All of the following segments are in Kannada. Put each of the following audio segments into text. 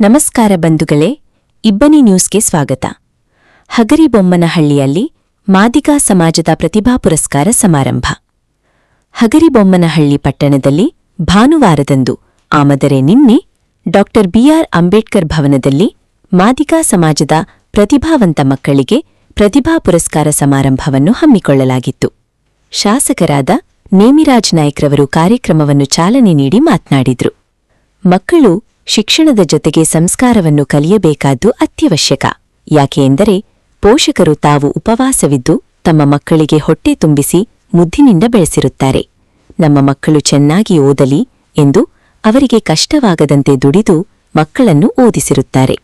ನಮಸ್ಕಾರ ಬಂಧುಗಳೇ, ಇಬ್ಬನಿ ನ್ಯೂಸ್ಗೆ ಸ್ವಾಗತ. ಹಗರಿಬೊಮ್ಮನಹಳ್ಳಿಯಲ್ಲಿ ಮಾದಿಗ ಸಮಾಜದ ಪ್ರತಿಭಾ ಪುರಸ್ಕಾರ ಸಮಾರಂಭ. ಹಗರಿಬೊಮ್ಮನಹಳ್ಳಿ ಪಟ್ಟಣದಲ್ಲಿ ಭಾನುವಾರದಂದು ಆಮದರೆ ನಿನ್ನೆ ಡಾ. ಬಿ.ಆರ್. ಅಂಬೇಡ್ಕರ್ ಭವನದಲ್ಲಿ ಮಾದಿಗ ಸಮಾಜದ ಪ್ರತಿಭಾವಂತ ಮಕ್ಕಳಿಗೆ ಪ್ರತಿಭಾ ಪುರಸ್ಕಾರ ಸಮಾರಂಭವನ್ನು ಹಮ್ಮಿಕೊಳ್ಳಲಾಗಿತ್ತು. ಶಾಸಕರಾದ ನೇಮಿರಾಜ್ ನಾಯ್ಕ್ರವರು ಕಾರ್ಯಕ್ರಮವನ್ನು ಚಾಲನೆ ನೀಡಿ ಮಾತನಾಡಿದರು. ಮಕ್ಕಳು ಶಿಕ್ಷಣದ ಜೊತೆಗೆ ಸಂಸ್ಕಾರವನ್ನು ಕಲಿಯಬೇಕಾದ್ದು ಅತ್ಯವಶ್ಯಕ. ಯಾಕೆ ಎಂದರೆ ಪೋಷಕರು ತಾವು ಉಪವಾಸವಿದ್ದು ತಮ್ಮ ಮಕ್ಕಳಿಗೆ ಹೊಟ್ಟೆ ತುಂಬಿಸಿ ಮುದ್ದಿನಿಂದ ಬೆಳೆಸಿರುತ್ತಾರೆ. ನಮ್ಮ ಮಕ್ಕಳು ಚೆನ್ನಾಗಿ ಓದಲಿ ಎಂದು ಅವರಿಗೆ ಕಷ್ಟವಾಗದಂತೆ ದುಡಿದು ಮಕ್ಕಳನ್ನು ಓದಿಸಿರುತ್ತಾರೆ.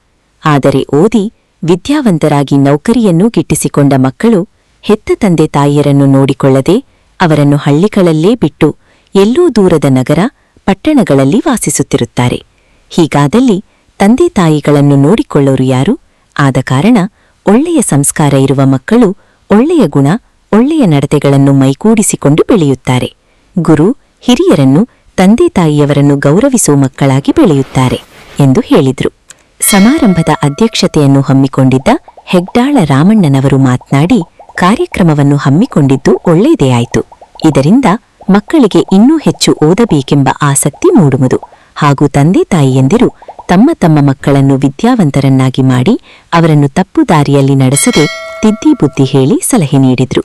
ಆದರೆ ಓದಿ ವಿದ್ಯಾವಂತರಾಗಿ ನೌಕರಿಯನ್ನೂ ಗಿಟ್ಟಿಸಿಕೊಂಡ ಮಕ್ಕಳು ಹೆತ್ತ ತಂದೆ ತಾಯಿಯರನ್ನು ನೋಡಿಕೊಳ್ಳದೆ ಅವರನ್ನು ಹಳ್ಳಿಗಳಲ್ಲೇ ಬಿಟ್ಟು ಎಲ್ಲೋ ದೂರದ ನಗರ ಪಟ್ಟಣಗಳಲ್ಲಿ ವಾಸಿಸುತ್ತಿರುತ್ತಾರೆ. ಹೀಗಾದಲ್ಲಿ ತಂದೆ ತಾಯಿಗಳನ್ನು ನೋಡಿಕೊಳ್ಳೋರು ಯಾರು? ಆದ ಕಾರಣ ಒಳ್ಳೆಯ ಸಂಸ್ಕಾರ ಇರುವ ಮಕ್ಕಳು ಒಳ್ಳೆಯ ಗುಣ, ಒಳ್ಳೆಯ ನಡತೆಗಳನ್ನು ಮೈಗೂಡಿಸಿಕೊಂಡು ಬೆಳೆಯುತ್ತಾರೆ. ಗುರು ಹಿರಿಯರನ್ನು, ತಂದೆ ತಾಯಿಯವರನ್ನು ಗೌರವಿಸುವ ಮಕ್ಕಳಾಗಿ ಬೆಳೆಯುತ್ತಾರೆ ಎಂದು ಹೇಳಿದರು. ಸಮಾರಂಭದ ಅಧ್ಯಕ್ಷತೆಯನ್ನು ಹಮ್ಮಿಕೊಂಡಿದ್ದ ಹೆಗ್ಡಾಳ ರಾಮಣ್ಣನವರು ಮಾತನಾಡಿ, ಕಾರ್ಯಕ್ರಮವನ್ನು ಹಮ್ಮಿಕೊಂಡಿದ್ದು ಒಳ್ಳೆಯದೇ ಆಯಿತು. ಇದರಿಂದ ಮಕ್ಕಳಿಗೆ ಇನ್ನೂ ಹೆಚ್ಚು ಓದಬೇಕೆಂಬ ಆಸಕ್ತಿ ಮೂಡುವುದು ಹಾಗೂ ತಂದೆ ತಾಯಿಯಂದಿರು ತಮ್ಮ ತಮ್ಮ ಮಕ್ಕಳನ್ನು ವಿದ್ಯಾವಂತರನ್ನಾಗಿ ಮಾಡಿ ಅವರನ್ನು ತಪ್ಪು ದಾರಿಯಲ್ಲಿ ನಡೆಸದೆ ತಿದ್ದಿ ಬುದ್ಧಿ ಹೇಳಿ ಸಲಹೆ ನೀಡಿದ್ರು.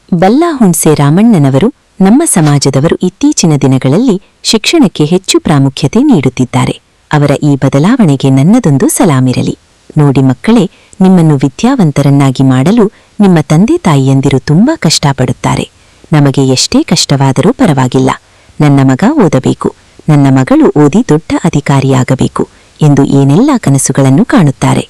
ಬಲ್ಲಾಹುಣ್ಸೆ ರಾಮಣ್ಣನವರು, ನಮ್ಮ ಸಮಾಜದವರು ಇತ್ತೀಚಿನ ದಿನಗಳಲ್ಲಿ ಶಿಕ್ಷಣಕ್ಕೆ ಹೆಚ್ಚು ಪ್ರಾಮುಖ್ಯತೆ ನೀಡುತ್ತಿದ್ದಾರೆ. ಅವರ ಈ ಬದಲಾವಣೆಗೆ ನನ್ನದೊಂದು ಸಲಾಮಿರಲಿ. ನೋಡಿ ಮಕ್ಕಳೇ, ನಿಮ್ಮನ್ನು ವಿದ್ಯಾವಂತರನ್ನಾಗಿ ಮಾಡಲು ನಿಮ್ಮ ತಂದೆ ತಾಯಿಯಂದಿರು ತುಂಬಾ ಕಷ್ಟಪಡುತ್ತಾರೆ. ನಮಗೆ ಎಷ್ಟೇ ಕಷ್ಟವಾದರೂ ಪರವಾಗಿಲ್ಲ, ನನ್ನ ಮಗ ಓದಬೇಕು, ನನ್ನ ಮಗಳು ಓದಿ ದೊಡ್ಡ ಅಧಿಕಾರಿಯಾಗಬೇಕು ಎಂದು ಏನೆಲ್ಲ ಕನಸುಗಳನ್ನು ಕಾಣುತ್ತಾರೆ.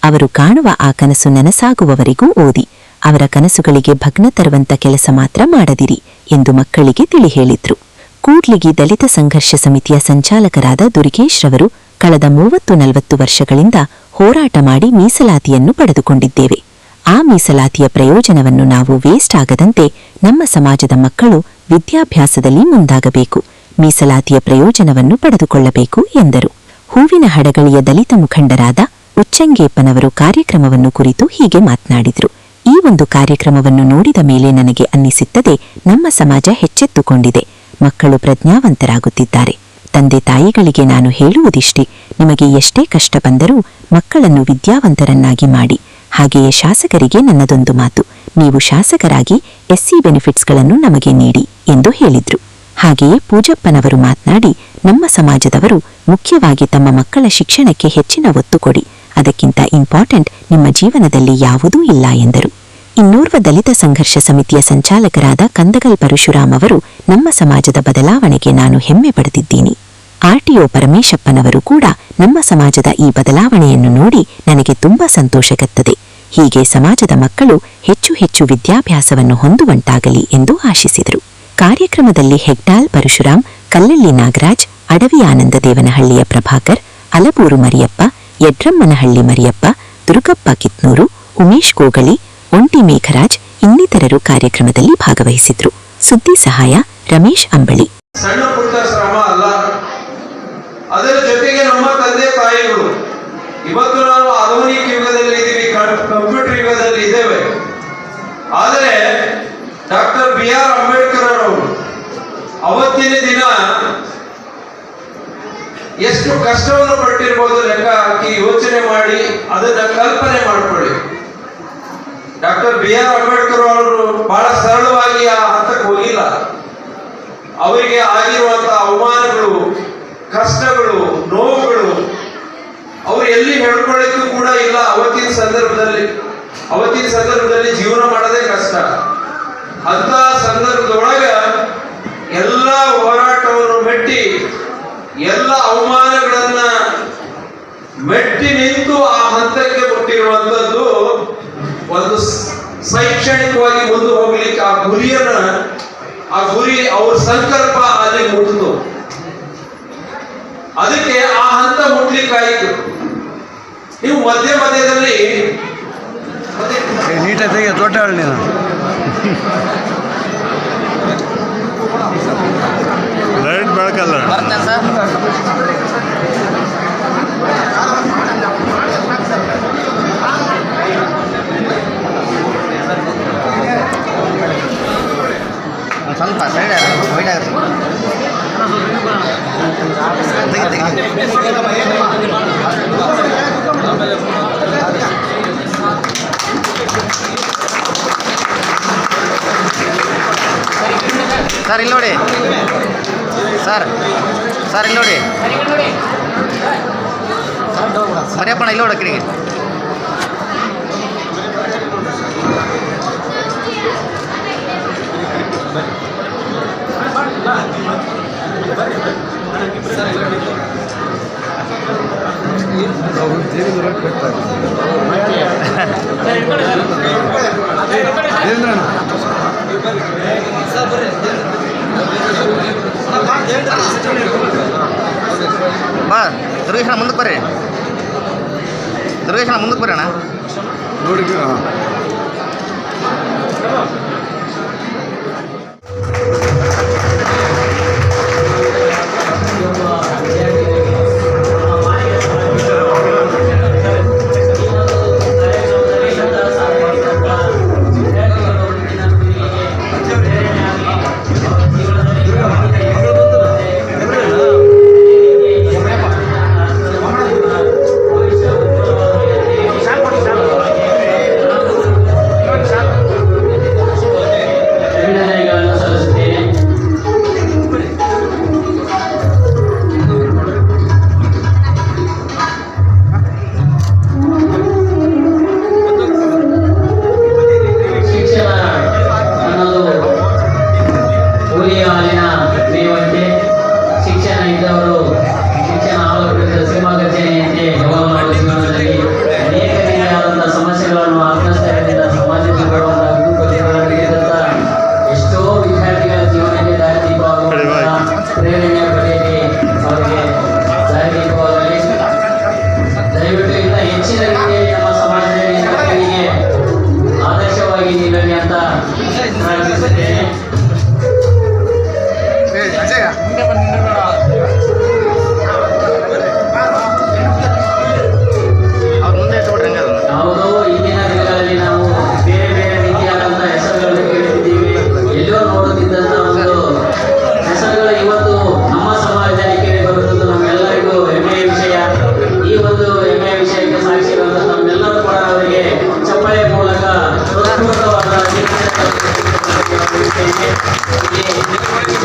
ಅವರು ಕಾಣುವ ಆ ಕನಸು ನನಸಾಗುವವರೆಗೂ ಓದಿ, ಅವರ ಕನಸುಗಳಿಗೆ ಭಗ್ನ ತರುವಂತ ಕೆಲಸ ಮಾತ್ರ ಮಾಡದಿರಿ ಎಂದು ಮಕ್ಕಳಿಗೆ ತಿಳಿ ಹೇಳಿದ್ರು. ಕೂಡ್ಲಿಗಿ ದಲಿತ ಸಂಘರ್ಷ ಸಮಿತಿಯ ಸಂಚಾಲಕರಾದ ದುರ್ಗೇಶ್ ರವರು ಕಳೆದ 30-40 ವರ್ಷಗಳಿಂದ ಹೋರಾಟ ಮಾಡಿ ಮೀಸಲಾತಿಯನ್ನು ಪಡೆದುಕೊಂಡಿದ್ದೇವೆ. ಆ ಮೀಸಲಾತಿಯ ಪ್ರಯೋಜನವನ್ನು ನಾವು ವೇಸ್ಟ್ ಆಗದಂತೆ ನಮ್ಮ ಸಮಾಜದ ಮಕ್ಕಳು ವಿದ್ಯಾಭ್ಯಾಸದಲ್ಲಿ ಮುಂದಾಗಬೇಕು, ಮೀಸಲಾತಿಯ ಪ್ರಯೋಜನವನ್ನು ಪಡೆದುಕೊಳ್ಳಬೇಕು ಎಂದರು. ಹೂವಿನ ಹಡಗಳಿಯ ದಲಿತ ಮುಖಂಡರಾದ ಉಚ್ಚಂಗೇಪ್ಪನವರು ಕಾರ್ಯಕ್ರಮವನ್ನು ಕುರಿತು ಹೀಗೆ ಮಾತನಾಡಿದರು. ಈ ಒಂದು ಕಾರ್ಯಕ್ರಮವನ್ನು ನೋಡಿದ ಮೇಲೆ ನನಗೆ ಅನ್ನಿಸುತ್ತದೆ, ನಮ್ಮ ಸಮಾಜ ಹೆಚ್ಚೆತ್ತುಕೊಂಡಿದೆ, ಮಕ್ಕಳು ಪ್ರಜ್ಞಾವಂತರಾಗುತ್ತಿದ್ದಾರೆ. ತಂದೆ ತಾಯಿಗಳಿಗೆ ನಾನು ಹೇಳುವುದಿಷ್ಟೇ, ನಿಮಗೆ ಎಷ್ಟೇ ಕಷ್ಟ ಬಂದರೂ ಮಕ್ಕಳನ್ನು ವಿದ್ಯಾವಂತರನ್ನಾಗಿ ಮಾಡಿ. ಹಾಗೆಯೇ ಶಾಸಕರಿಗೆ ನನ್ನದೊಂದು ಮಾತು, ನೀವು ಶಾಸಕರಾಗಿ SC ಬೆನಿಫಿಟ್ಸ್ಗಳನ್ನು ನಮಗೆ ನೀಡಿ ಎಂದು ಹೇಳಿದ್ರು. ಹಾಗೆಯೇ ಪೂಜಪ್ಪನವರು ಮಾತನಾಡಿ, ನಮ್ಮ ಸಮಾಜದವರು ಮುಖ್ಯವಾಗಿ ತಮ್ಮ ಮಕ್ಕಳ ಶಿಕ್ಷಣಕ್ಕೆ ಹೆಚ್ಚಿನ ಒತ್ತು ಕೊಡಿ, ಅದಕ್ಕಿಂತ ಇಂಪಾರ್ಟೆಂಟ್ ನಿಮ್ಮ ಜೀವನದಲ್ಲಿ ಯಾವುದೂ ಇಲ್ಲ ಎಂದರು. ಇನ್ನೋರ್ವ ದಲಿತ ಸಂಘರ್ಷ ಸಮಿತಿಯ ಸಂಚಾಲಕರಾದ ಕಂದಗಲ್ ಪರಶುರಾಮ್ ಅವರು, ನಮ್ಮ ಸಮಾಜದ ಬದಲಾವಣೆಗೆ ನಾನು ಹೆಮ್ಮೆ ಪಡೆದಿದ್ದೀನಿ. RTO ಪರಮೇಶಪ್ಪನವರು ಕೂಡ ನಮ್ಮ ಸಮಾಜದ ಈ ಬದಲಾವಣೆಯನ್ನು ನೋಡಿ ನನಗೆ ತುಂಬಾ ಸಂತೋಷಗತ್ತದೆ. ಹೀಗೆ ಸಮಾಜದ ಮಕ್ಕಳು ಹೆಚ್ಚು ಹೆಚ್ಚು ವಿದ್ಯಾಭ್ಯಾಸವನ್ನು ಹೊಂದುವಂತಾಗಲಿ ಎಂದು ಆಶಿಸಿದರು. ಕಾರ್ಯಕ್ರಮದಲ್ಲಿ ಹೆಗ್ಡಾಲ್ ಪರಶುರಾಮ್, ಕಲ್ಲಳ್ಳಿ ನಾಗರಾಜ್, ಅಡವಿ ಆನಂದದೇವನಹಳ್ಳಿಯ ಪ್ರಭಾಕರ್, ಅಲಬೂರು ಮರಿಯಪ್ಪ, ಯಡ್ರಮ್ಮನಹಳ್ಳಿ ಮರಿಯಪ್ಪ, ದುರ್ಗಪ್ಪ ಕಿತ್ನೂರು, ಉಮೇಶ್ ಗೋಗಳಿ, ಒಂಟಿ ಮೇಘರಾಜ್ ಇನ್ನಿತರರು ಕಾರ್ಯಕ್ರಮದಲ್ಲಿ ಭಾಗವಹಿಸಿದ್ರು. ಸುದ್ದಿ ಸಹಾಯ ರಮೇಶ್ ಅಂಬಳಿ. ಸಣ್ಣ ಪುಟ್ಟ ಶ್ರಮ ಅಲ್ಲ, ಅದರ ಜೊತೆಗೆ ನಮ್ಮ ತಂದೆ ತಾಯಿಗಳು, ಇವತ್ತು ನಾವು ಆಧುನಿಕ ಯುಗದಲ್ಲಿ ಇದ್ದೀವಿ, ಕಂಪ್ಯೂಟರ್ ಯುಗದಲ್ಲಿ ಇದ್ದೇವೆ. ಆದರೆ ಡಾಕ್ಟರ್ B.R. ಅಂಬೇಡ್ಕರ್ ಅವರು ಅವತ್ತಿನ ದಿನ ಎಷ್ಟು ಕಷ್ಟವನ್ನು ಪಟ್ಟಿರ್ಬೋದು ಲೆಕ್ಕ ಹಾಕಿ ಯೋಚನೆ ಮಾಡಿ ಅದನ್ನ ಕಲ್ಪನೆ ಮಾಡಿಕೊಳ್ಳಿ. Doctor B.R. ಅಂಬೇಡ್ಕರ್ ಅವರು ಬಹಳ ಸರಳವಾಗಿ ಆ ಹಂತಕ್ಕೆ ಹೋಗಿಲ್ಲ. ಅವರಿಗೆ ಆಗಿರುವಂತಹ ಅವಮಾನಗಳು, ಕಷ್ಟಗಳು, ನೋವುಗಳು ಅವರು ಎಲ್ಲಿ ಹೇಳ್ಕೊಳ್ಳಿಕ್ಕೂ ಕೂಡ ಇಲ್ಲ. ಅವತ್ತಿನ ಸಂದರ್ಭದಲ್ಲಿ ಜೀವನ ಮಾಡೋದೇ ಕಷ್ಟ. ಅಂತ ಸಂದರ್ಭದೊಳಗ ಎಲ್ಲ ಹೋರಾಟವನ್ನು ಮೆಟ್ಟಿ, ಎಲ್ಲ ಅವಮಾನಗಳನ್ನ ಮೆಟ್ಟಿ ನಿಂತು ಆ ಹಂತಕ್ಕೆ ಮುಟ್ಟಿರುವಂತದ್ದು ಒಂದು ಶೈಕ್ಷಣಿಕವಾಗಿ ಮುಂದೆ ಹೋಗ್ಲಿಕ್ಕೆ ಆ ಗುರಿ ಅವ್ರ ಸಂಕಲ್ಪ ಅಲ್ಲಿ ಮುಟ್ಟಿತು. ಅದಕ್ಕೆ ಆ ಹಂತ ಮುಟ್ಲಿಕ್ಕಾಯಿತು. ನೀವು ಮಧ್ಯದಲ್ಲಿ ದೊಡ್ಡ ಲೈಟ್ ಬೆಳಕಲ್ಲ. ಇಲ್ಲಿ ನೋಡಿ ಮರಿಯಪ್ಪಣ ಇಲ್ಲಿ ನೋಡಕ್ರಿಗೆ ಬಾ ದುರ್ಗೇಶನ ಮುಂದಕ್ಕೆ ಬರ್ರಿ ದುರ್ಗೇಶನ ಮುಂದಕ್ಕೆ ಬರ್ರಿ ಅಣ್ಣ ನೋಡಿ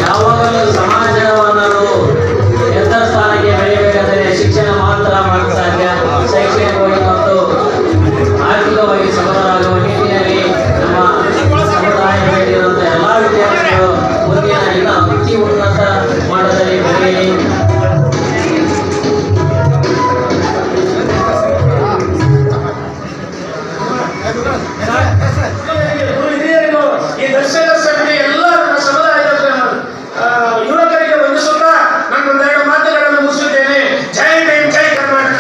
ಯಾವಾಗಲೂ ಸಮಾಜವನ್ನು ಎತ್ತರ ಸ್ಥಾನಕ್ಕೆ ಬೆಳೆಯಬೇಕಾದರೆ ಶಿಕ್ಷಣ ಮಾತ್ರ ಮಾಡಲು ಸಾಧ್ಯ. ಶೈಕ್ಷಣಿಕವಾಗಿ ಮತ್ತು ಆರ್ಥಿಕವಾಗಿ ಸಬಲರಾಗುವ ನಿಟ್ಟಿನಲ್ಲಿ ನಮ್ಮ ಸಮುದಾಯದಲ್ಲಿರುವಂತಹ ಎಲ್ಲ ವಿದ್ಯಾರ್ಥಿಗಳು ಮುಂದಿನ ಇನ್ನು ಅತಿ ಉನ್ನತ ಮಟ್ಟದಲ್ಲಿ ಬೆಳೆಯಲಿ. ಈ ದರ್ಶನ ಸಭೆ ಎಲ್ಲ ಸಮುದಾಯದ ಯುವಕರಿಗೆ ವಂದಿಸುತ್ತಾ ನನ್ನ ಒಂದೆರಡು ಮಾತುಗಳನ್ನು ಮುಗಿಸುತ್ತೇನೆ. ಜೈ ಭೀಮ್, ಜೈ ಕರ್ನಾಟಕ.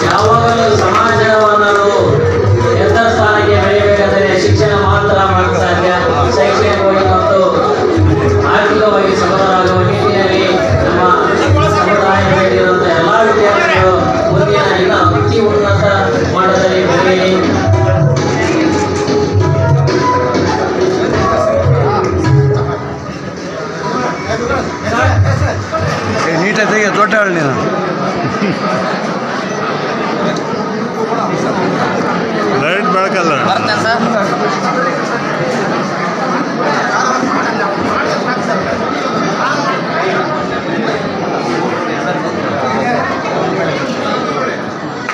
ಯಾವಾಗಲೂ ಸಮಾಜವನ್ನು ಎತ್ತರ ಸ್ಥಾನಕ್ಕೆ ಬೆಳೆಯಬೇಕಾದರೆ ಶಿಕ್ಷಣ ಮಾತ್ರ ಮಾಡಲು ಸಾಧ್ಯ. ಶೈಕ್ಷಣಿಕವಾಗಿ ಮತ್ತು ಆರ್ಥಿಕವಾಗಿ ನನಗೆ ದೊಡ್ಡ ಹೇಳಿ ನೀನು ಲೈಟ್ ಬೆಳಕಲ್ಲ ಬರ್ತೇನೆ ಸರ್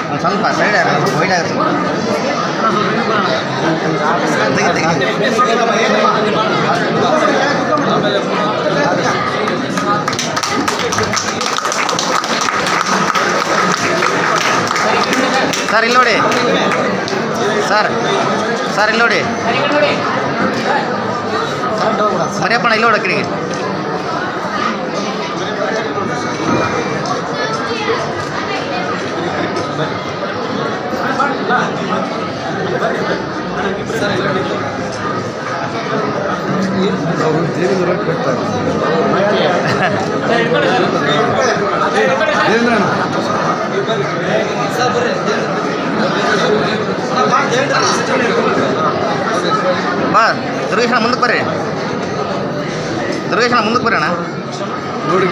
ಒಂದು ಸ್ವಲ್ಪ ಸೈಡ್ ವೈಡ್ ಆಗುತ್ತೆ ಸರ್ ಇಲ್ಲಿ ನೋಡಿ ಸರ್ ಇಲ್ಲಿ ನೋಡಿ ಮರಿಯಪ್ಪಣ ಇಲ್ಲಿ ನೋಡಕ್ರಿ ಬಾ ದುರ್ಗೇಶಣ್ಣ ಮುಂದಕ್ಕೆ ಬರ್ರಿ ದುರ್ಗೇಶಣ್ಣ ಮುಂದಕ್ಕೆ ಬರ್ರಿ ಅಣ್ಣ ನೋಡಿ